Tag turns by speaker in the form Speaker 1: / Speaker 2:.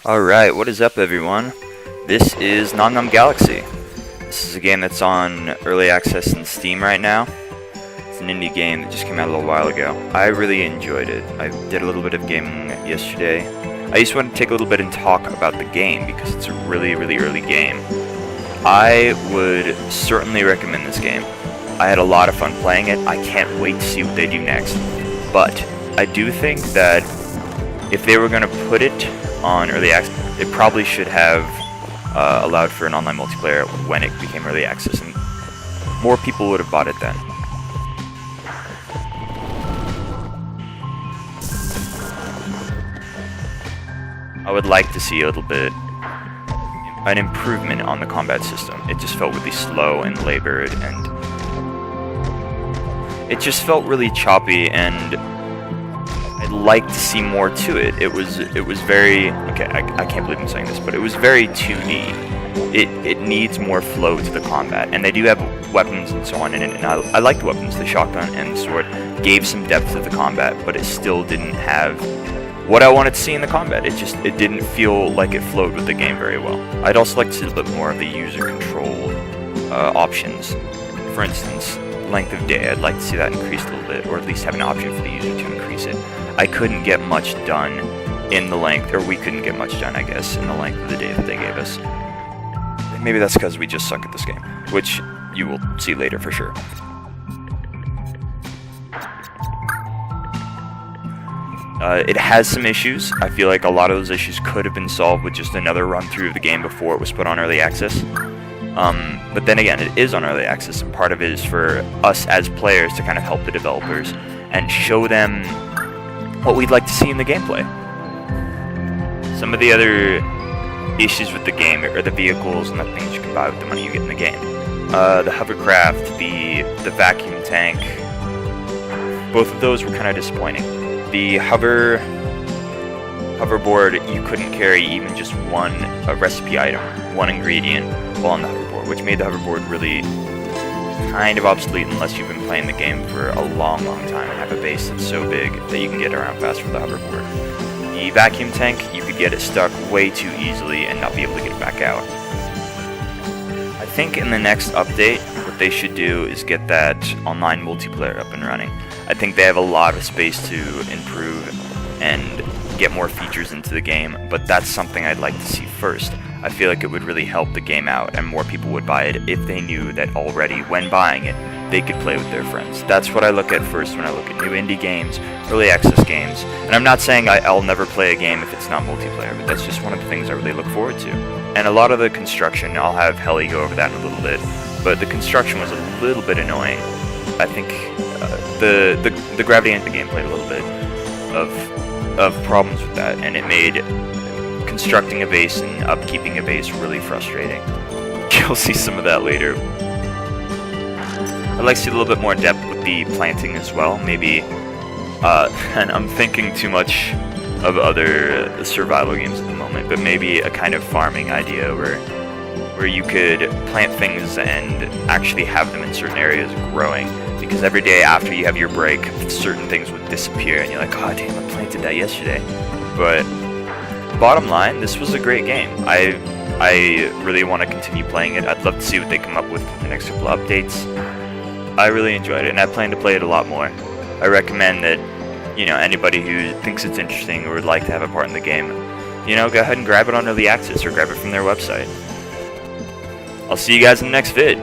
Speaker 1: Alright, what is up everyone? This is Nom Nom Galaxy. This is a game that's on early access in Steam right now. It's an indie game that just came out a little while ago. I really enjoyed it. I did a little bit of gaming yesterday. I just want to take a little bit and talk about the game because it's a really early game. I would certainly recommend this game. I had a lot of fun playing it. I can't wait to see what they do next. But I do think that if they were going to put it on early access, they probably should have allowed for an online multiplayer when it became early access, and more people would have bought it then. I would like to see a little bit an improvement on the combat system. It just felt really slow and labored, and it just felt really choppy, and I'd like to see more to it. It was very, okay, I can't believe I'm saying this, but it was very 2D. It needs more flow to the combat, and they do have weapons and so on in it, and I like the weapons. The shotgun and the sword gave some depth to the combat, but it still didn't have what I wanted to see in the combat. It didn't feel like it flowed with the game very well. I'd also like to see a little bit more of the user control options. For instance, length of day, I'd like to see that increased a little bit, or at least have an option for the user to increase it. I couldn't get much done in the length, or we couldn't get much done, I guess, in the length of the day that they gave us. Maybe that's because we just suck at this game, which you will see later for sure. It has some issues. I feel like a lot of those issues could have been solved with just another run through of the game before it was put on early access. But then again, it is on early access, and part of it is for us as players to kind of help the developers and show them what we'd like to see in the gameplay. Some of the other issues with the game are the vehicles and the things you can buy with the money you get in the game. The hovercraft, the vacuum tank, both of those were kind of disappointing. The hoverboard, you couldn't carry even just one recipe item, one ingredient, while on the hoverboard, which made the hoverboard really kind of obsolete unless you've been playing the game for a long time and have a base that's so big that you can get around fast with the hoverboard. The vacuum tank, you could get it stuck way too easily and not be able to get it back out. I think in the next update, what they should do is get that online multiplayer up and running. I think they have a lot of space to improve and get more features into the game, but that's something I'd like to see first. I feel like it would really help the game out, and more people would buy it if they knew that already when buying it, they could play with their friends. That's what I look at first when I look at new indie games, early access games. And I'm not saying I'll never play a game if it's not multiplayer, but that's just one of the things I really look forward to. And a lot of the construction, I'll have Helly go over that in a little bit, but the construction was a little bit annoying. I think the gravity into the game played a little bit of problems with that, and it made constructing a base and upkeeping a base really frustrating. You'll see some of that later. I'd like to see a little bit more depth with the planting as well, maybe, and I'm thinking too much of other survival games at the moment, but maybe a kind of farming idea where you could plant things and actually have them in certain areas growing, because every day after you have your break, certain things would disappear, and you're like, oh damn, I planted that yesterday. But bottom line, this was a great game. I really want to continue playing it. I'd love to see what they come up with the next couple of updates. I really enjoyed it, and I plan to play it a lot more. I recommend that, anybody who thinks it's interesting or would like to have a part in the game, go ahead and grab it on early access or grab it from their website. I'll see you guys in the next vid.